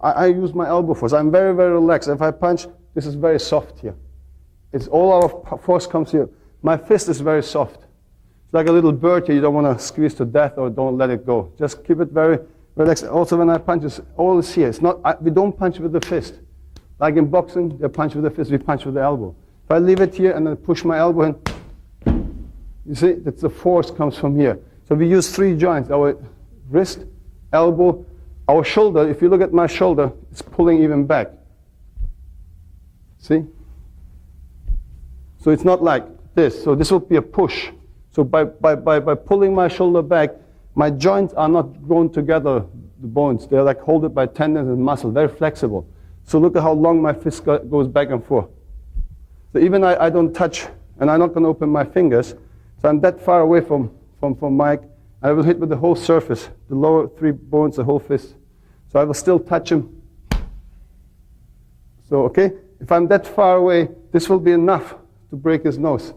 I use my elbow force. I'm very, very relaxed. If I punch, this is very soft here. It's all our force comes here. My fist is very soft. It's like a little bird here. You don't want to squeeze to death or don't let it go. Just keep it very relaxed. Also, when I punch, it's all is here. It's not. We don't punch with the fist. Like in boxing, they punch with the fist. We punch with the elbow. If I leave it here and then push my elbow in, you see that the force comes from here. So we use 3 joints: our wrist, elbow, our shoulder. If you look at my shoulder, it's pulling even back. See? So it's not like this. So this will be a push. So by pulling my shoulder back, my joints are not grown together, the bones. They're like hold it by tendons and muscle, very flexible. So look at how long my fist goes back and forth. So even I don't touch, and I'm not going to open my fingers. So I'm that far away from Mike. I will hit with the whole surface, the lower 3 bones, the whole fist. So I will still touch him. So, okay, if I'm that far away, this will be enough to break his nose.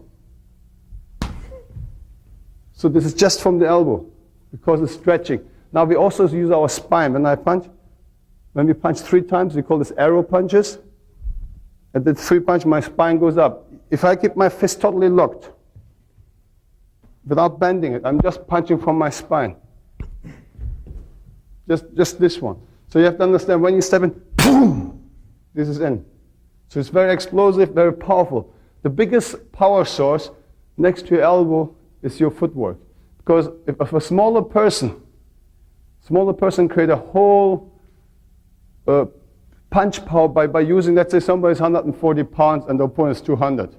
So this is just from the elbow, because it's stretching. Now we also use our spine. When we punch 3 times, we call this arrow punches. At the 3 punch, my spine goes up. If I keep my fist totally locked, without bending it, I'm just punching from my spine. Just this one. So you have to understand, when you step in, boom, this is in. So it's very explosive, very powerful. The biggest power source next to your elbow is your footwork. Because if a smaller person create a whole punch power by using, let's say somebody's 140 pounds and the opponent is 200.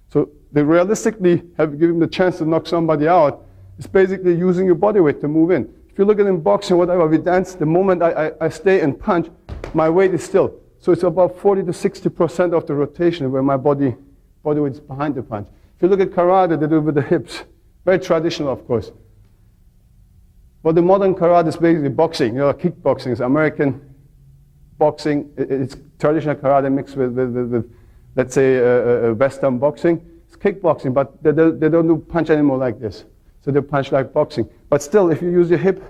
So they realistically have given the chance to knock somebody out. It's basically using your body weight to move in. If you look at in boxing, whatever, we dance, the moment I stay and punch, my weight is still. So it's about 40 to 60% of the rotation where my body weight is behind the punch. If you look at karate, they do it with the hips. Very traditional, of course. But the modern karate is basically boxing. You know, kickboxing is American boxing. It's traditional karate mixed with let's say, Western boxing. It's kickboxing, but they don't do punch anymore like this. So they punch like boxing. But still, if you use your hip,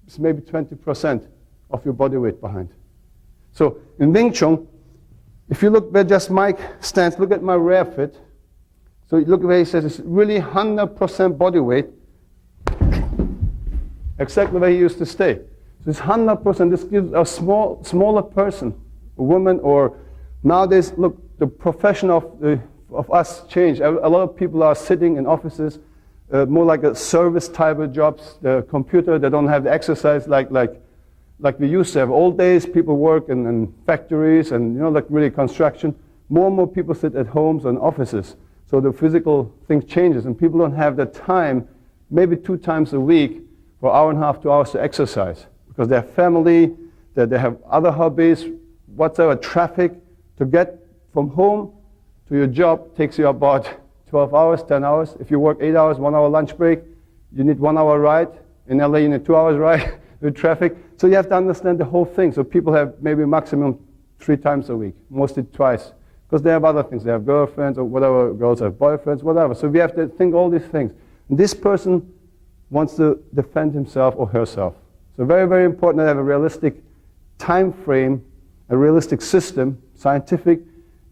it's maybe 20% of your body weight behind. So in Wing Chun, if you look where just Mike stands, look at my rear fit. So look where he says it's really 100% body weight, exactly where he used to stay. So it's 100%. This gives a smaller person, a woman, or nowadays, look, the profession of us changed. A lot of people are sitting in offices, more like a service type of jobs. The computer, they don't have the exercise like we used to have. Old days, people work in factories and, you know, like really construction. More and more people sit at homes and offices. So the physical thing changes, and people don't have the time, maybe 2 times a week, for an hour and a half, 2 hours to exercise. Because they have family, they have other hobbies, whatever, traffic. To get from home to your job takes you about 12 hours, 10 hours. If you work 8 hours, 1 hour lunch break, you need 1 hour ride. In LA, you need 2 hours ride with traffic. So you have to understand the whole thing. So people have maybe maximum 3 times a week, mostly twice. Because they have other things. They have girlfriends or whatever, girls have boyfriends, whatever. So we have to think all these things. And this person wants to defend himself or herself. So very, very important to have a realistic time frame, a realistic system, scientific,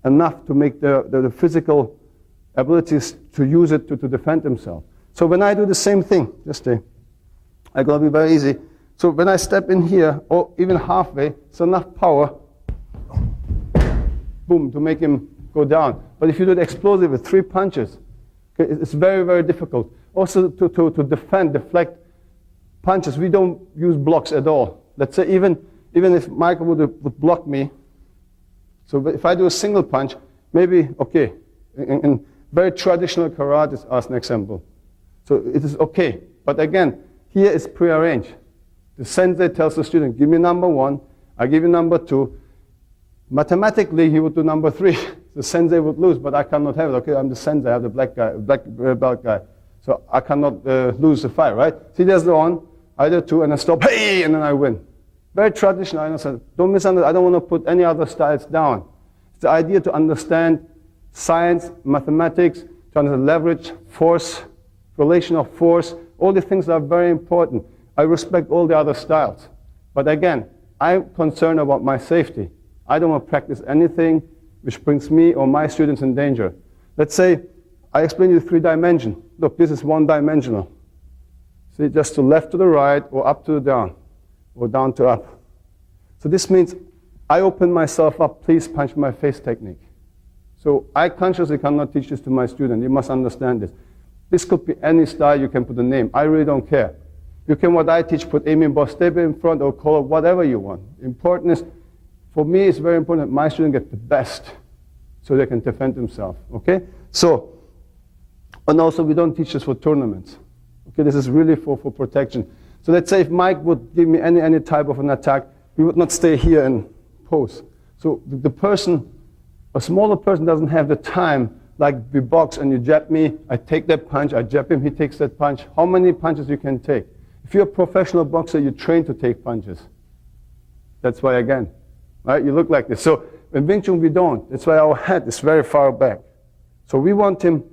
enough to make the physical abilities to use it to defend himself. So when I do the same thing, just I'm going to be very easy. So when I step in here, or even halfway, it's enough power, boom, to make him go down. But if you do it explosive with 3 punches, okay, it's very, very difficult. Also to deflect punches, we don't use blocks at all. Let's say even if Michael would block me, so if I do a single punch, maybe, okay, in very traditional karate is as an example. So it is okay. But again, here is prearranged. The sensei tells the student, give me number 1, I give you number 2. Mathematically, he would do number 3. The sensei would lose, but I cannot have it. Okay, I'm the sensei, I have the black belt guy. So I cannot lose the fight, right? See, there's the 1, I do 2, and I stop, hey, and then I win. Very traditional, I understand. Don't misunderstand, I don't want to put any other styles down. It's the idea to understand science, mathematics, to understand leverage, force, relation of force. All these things are very important. I respect all the other styles. But again, I'm concerned about my safety. I don't want to practice anything which brings me or my students in danger. Let's say I explain you 3 dimensions. Look, this is 1-dimensional. See, just to left to the right, or up to the down, or down to up. So this means I open myself up, please punch my face technique. So I consciously cannot teach this to my student. You must understand this. This could be any style, you can put a name. I really don't care. You can, what I teach, put Emin Boztepe in front or call it whatever you want. Important is, for me, it's very important that my student get the best so they can defend themselves, okay? So, and also we don't teach this for tournaments. Okay, this is really for protection. So let's say if Mike would give me any type of an attack, we would not stay here and pose. So the person, a smaller person doesn't have the time, like we box and you jab me, I take that punch, I jab him, he takes that punch. How many punches you can take? If you're a professional boxer, you train to take punches. That's why, again, right? You look like this. So in Wing Chun, we don't. That's why our head is very far back. So we want him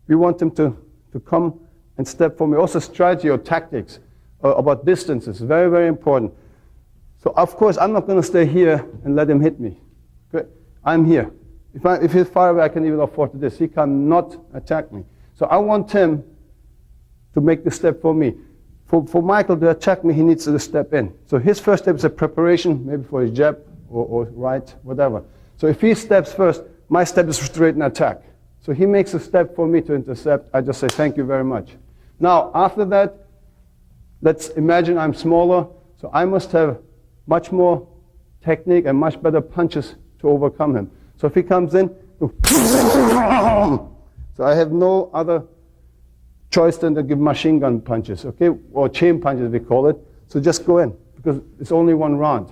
to come and step for me. Also strategy or tactics about distances, very, very important. So of course, I'm not going to stay here and let him hit me. Okay? I'm here. If he's far away, I can even afford to this. He cannot attack me. So I want him to make the step for me. For Michael to attack me, he needs to step in. So his first step is a preparation, maybe for his jab or right, whatever. So if he steps first, my step is straight and attack. So he makes a step for me to intercept. I just say, thank you very much. Now, after that, let's imagine I'm smaller. So I must have much more technique and much better punches to overcome him. So if he comes in, so I have no other choice than to give machine gun punches, okay? Or chain punches, we call it. So just go in, because it's only 1 round.